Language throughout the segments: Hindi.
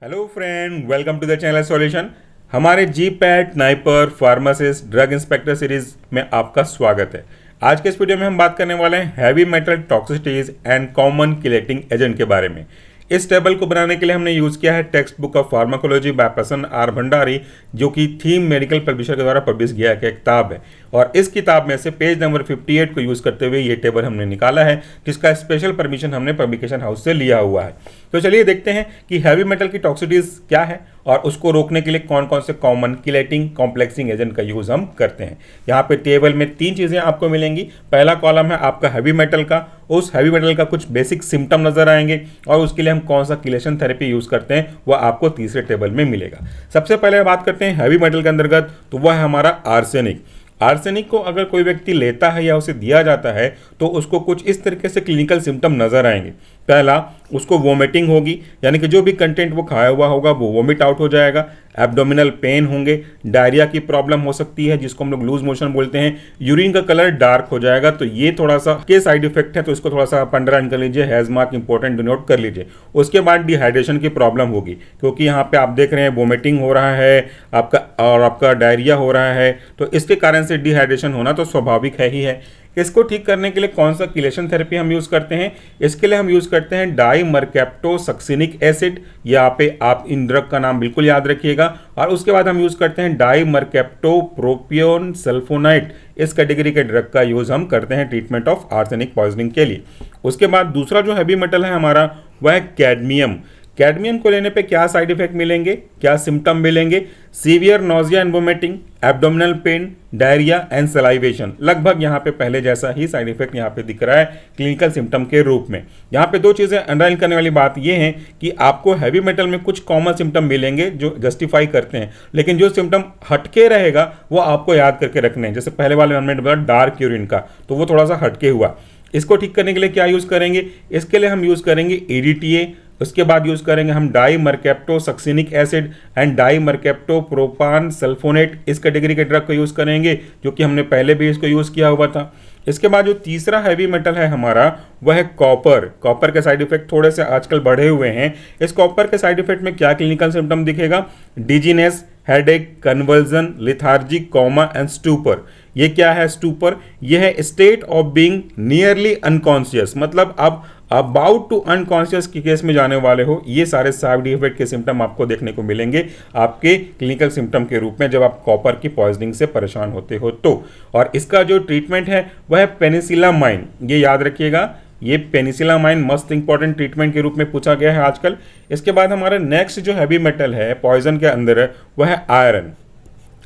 Hello friend, welcome to the channel solution. हमारे G PAT NIPER pharmacist drug inspector series में आपका स्वागत है। आज के इस वीडियो में हम बात करने वाले हैं heavy metal toxicities and common chelating agent के बारे में। इस टेबल को बनाने के लिए हमने यूज किया है text book of pharmacology by प्रसन्न आर भंडारी, जो कि थीम मेडिकल पब्लिशर के द्वारा पब्लिश किया गया किताब है। और इस किताब में से पेज नंबर 58 को यूज करते हुए ये टेबल हमने निकाला है, जिसका स्पेशल परमिशन हमने पब्लिकेशन हाउस से लिया हुआ है। तो चलिए देखते हैं कि हैवी मेटल की टॉक्सिसिटीज क्या है और उसको रोकने के लिए कौन कौन से कॉमन किलेटिंग कॉम्प्लेक्सिंग एजेंट का यूज हम करते हैं। यहाँ पे टेबल में 3 चीजें आपको मिलेंगी। पहला कॉलम है आपका हैवी मेटल का, उस हैवी मेटल का कुछ बेसिक सिम्टम नजर आएंगे और उसके लिए हम कौन सा किलेशन थेरेपी यूज करते हैं वह आपको तीसरे टेबल में मिलेगा। सबसे पहले बात करते हैं हैवी मेटल के अंतर्गत, तो वह है हमारा आर्सेनिक। आर्सेनिक को अगर कोई व्यक्ति लेता है या उसे दिया जाता है तो उसको कुछ इस तरीके से क्लिनिकल सिम्टम नजर आएंगे। पहला, उसको वोमिटिंग होगी, यानी कि जो भी कंटेंट वो खाया हुआ होगा वो वोमिट आउट हो जाएगा। एब्डोमिनल पेन होंगे, डायरिया की प्रॉब्लम हो सकती है जिसको हम लोग लूज मोशन बोलते हैं। यूरिन का कलर डार्क हो जाएगा, तो ये थोड़ा सा के साइड इफेक्ट है, तो इसको थोड़ा सा आप अंडरलाइन कर लीजिए, हैज मार्क इंपॉर्टेंट नोट कर लीजिए। उसके बाद डिहाइड्रेशन की प्रॉब्लम होगी, क्योंकि यहाँ पे आप देख रहे हैं वोमिटिंग हो रहा है आपका डायरिया हो रहा है, तो इसके कारण से डिहाइड्रेशन होना तो स्वाभाविक है ही है। इसको ठीक करने के लिए कौन सा किलेशन थेरेपी हम यूज करते हैं? इसके लिए हम यूज करते हैं डाइमरकैप्टोसक्सिनिक एसिड। यहाँ पे आप इन ड्रग का नाम बिल्कुल याद रखिएगा। और उसके बाद हम यूज करते हैं डाइमरकैप्टोप्रोपियोन सल्फोनाइट। इस कैटेगरी के ड्रग का यूज हम करते हैं ट्रीटमेंट ऑफ आर्सेनिक पॉइजनिंग के लिए। उसके बाद दूसरा जो हैवी मेटल है हमारा वह है कैडमियम। कैडमियम को लेने पे क्या साइड इफेक्ट मिलेंगे, क्या सिम्टम मिलेंगे? Severe nausea and vomiting, abdominal pain, diarrhoea and salivation. लगभग यहाँ पे पहले जैसा ही साइड इफेक्ट यहाँ पे दिख रहा है क्लिनिकल सिम्टम के रूप में। यहाँ पे 2 चीजें अंडरलाइन करने वाली बात ये है कि आपको हैवी मेटल में कुछ कॉमन सिम्टम मिलेंगे जो जस्टिफाई करते हैं, लेकिन जो सिम्टम हटके रहेगा वो आपको याद करके रखने हैं। जैसे पहले वाले हमने बोला डार्क यूरिन का, तो वो थोड़ा सा हटके हुआ। इसको ठीक करने के लिए क्या यूज करेंगे? इसके लिए हम यूज करेंगे EDTA। उसके बाद यूज करेंगे हम डाइमरकैप्टोसक्सिनिक एसिड एंड डाइमरकैप्टोप्रोपान सल्फोनेट। इस कैटेगरी के ड्रग को यूज करेंगे, जो कि हमने पहले भी इसको यूज किया हुआ था। इसके बाद जो तीसरा हैवी मेटल है हमारा वह है कॉपर। कॉपर के साइड इफेक्ट थोड़े से आजकल बढ़े हुए हैं। इस कॉपर के साइड इफेक्ट में क्या क्लिनिकल सिम्टम दिखेगा? Dizziness, headache, conversion, lethargic, coma and stupor. ये क्या है स्टूपर? यह है state of being nearly unconscious, मतलब अब अबाउट टू अनकॉन्शियस के केस में जाने वाले हो। ये सारे साइड इफेक्ट के सिम्टम आपको देखने को मिलेंगे आपके क्लिनिकल सिम्टम के रूप में जब आप कॉपर की पॉइजनिंग से परेशान होते हो तो। और इसका जो ट्रीटमेंट है वह है पेनिसिलामाइन। ये याद रखिएगा, ये पेनिसिलामाइन मस्त इंपॉर्टेंट ट्रीटमेंट के रूप में पूछा गया है आजकल। इसके बाद हमारा नेक्स्ट जो हैवी मेटल है पॉइजन के अंदर है वह है आयरन।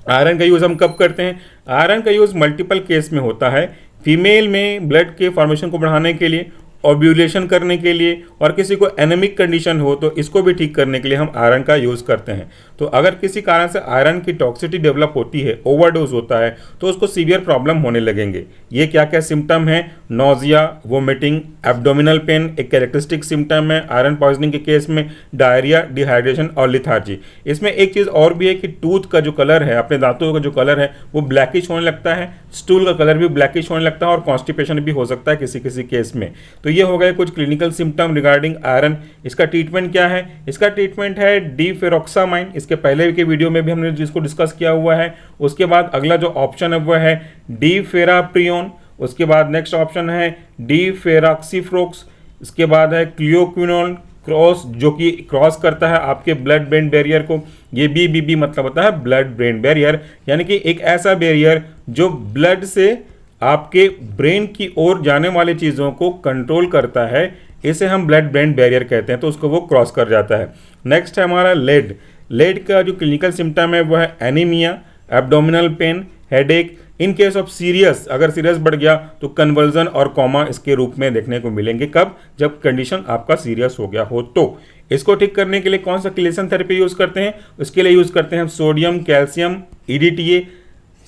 आयरन का यूज हम कब करते हैं? आयरन का यूज मल्टीपल केस में होता है। फीमेल में ब्लड के फॉर्मेशन को बढ़ाने के लिए, ओव्यूलेशन करने के लिए, और किसी को एनेमिक कंडीशन हो तो इसको भी ठीक करने के लिए हम आयरन का यूज करते हैं। तो अगर किसी कारण से आयरन की टॉक्सिसिटी डेवलप होती है, ओवरडोज होता है, तो उसको सीवियर प्रॉब्लम होने लगेंगे। ये क्या क्या सिम्टम है? नोजिया, वोमिटिंग, एब्डोमिनल पेन एक कैरेक्टरिस्टिक सिम्टम है आयरन पॉइजनिंग के केस में, डायरिया, डिहाइड्रेशन और लिथार्जी। इसमें एक चीज और भी है कि टूथ का जो कलर है, अपने दांतों का जो कलर है वो ब्लैकिश होने लगता है, स्टूल का कलर भी ब्लैकिश होने लगता है और कॉन्स्टिपेशन भी हो सकता है किसी किसी केस में। तो ये हो गए कुछ क्लिनिकल सिम्टम रिगार्डिंग आयरन। इसका ट्रीटमेंट क्या है? इसका ट्रीटमेंट है डिफेरोक्सामाइन। इसके पहले के वीडियो में भी हमने जिसको डिस्कस किया हुआ है। उसके बाद अगला जो ऑप्शन है वह है डिफेराप्रियोन। उसके बाद नेक्स्ट ऑप्शन है डिफेराक्सीफ्रोक्स। इसके बाद है क्लियोक्विनोन क्रॉस, जो कि क्रॉस करता है आपके ब्लड ब्रेन बैरियर को। ये BBB मतलब होता है ब्लड ब्रेन बैरियर, यानी कि एक ऐसा बैरियर जो ब्लड से आपके ब्रेन की ओर जाने वाली चीज़ों को कंट्रोल करता है। इसे हम ब्लड ब्रेन बैरियर कहते हैं, तो उसको वो क्रॉस कर जाता है। नेक्स्ट है हमारा लेड। लेड का जो क्लिनिकल सिम्टम है वह है anaemia, abdominal pain, headache. In case of serious, अगर सीरियस बढ़ गया तो कन्वर्जन और कोमा इसके रूप में देखने को मिलेंगे। कब? जब कंडीशन आपका सीरियस हो गया हो तो। इसको ठीक करने के लिए कौन सा किलेशन थेरेपी यूज करते हैं? उसके लिए यूज करते हैं हम सोडियम, कैल्शियम, EDTA,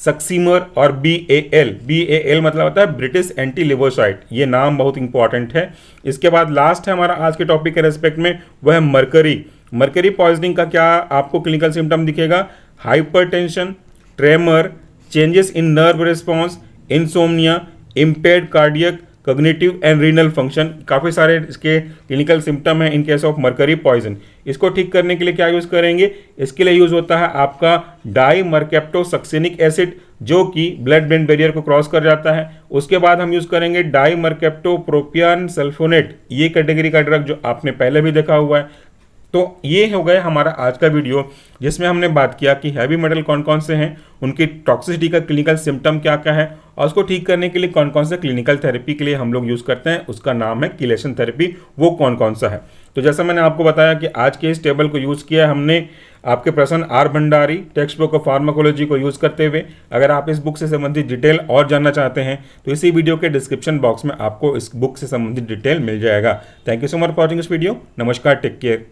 सक्सीमर और BAL। BAL मतलब होता है ब्रिटिश एंटी लिवोसाइट। ये नाम बहुत इंपॉर्टेंट है। इसके बाद लास्ट है हमारा आज के टॉपिक के रेस्पेक्ट में वह है मरकरी। मरकरी पॉइजनिंग का क्या आपको क्लिनिकल सिम्टम दिखेगा? Hypertension, tremor, changes in nerve response, insomnia, impaired cardiac, cognitive and renal function. काफ़ी सारे इसके क्लिनिकल सिम्टम हैं in case of mercury poison. इसको ठीक करने के लिए क्या यूज़ करेंगे, इसके लिए यूज़ होता है आपका डाइमरकेप्टोसक्सिनिक एसिड, जो कि ब्लड ब्रेन बैरियर को क्रॉस कर जाता है। उसके बाद हम यूज़ करेंगे डाइमरकेप्टोप्रोपियन सल्फोनेट, ये कैटेगरी का ड्रग जो आपने पहले भी देखा हुआ है। तो ये हो गया हमारा आज का वीडियो, जिसमें हमने बात किया कि हैवी मेटल कौन कौन से हैं, उनकी टॉक्सिसिटी का क्लिनिकल सिम्टम क्या क्या है, और उसको ठीक करने के लिए कौन कौन से क्लिनिकल थेरेपी के लिए हम लोग यूज़ करते हैं, उसका नाम है किलेशन थेरेपी, वो कौन कौन सा है। तो जैसा मैंने आपको बताया कि आज के इस टेबल को यूज़ किया हमने आपके Prasan R Bhandari text book of pharmacology को यूज़ करते हुए। अगर आप इस बुक से संबंधित डिटेल और जानना चाहते हैं तो इसी वीडियो के डिस्क्रिप्शन बॉक्स में आपको इस बुक से संबंधित डिटेल मिल जाएगा। Thank you so much for watching this video. नमस्कार, टेक केयर।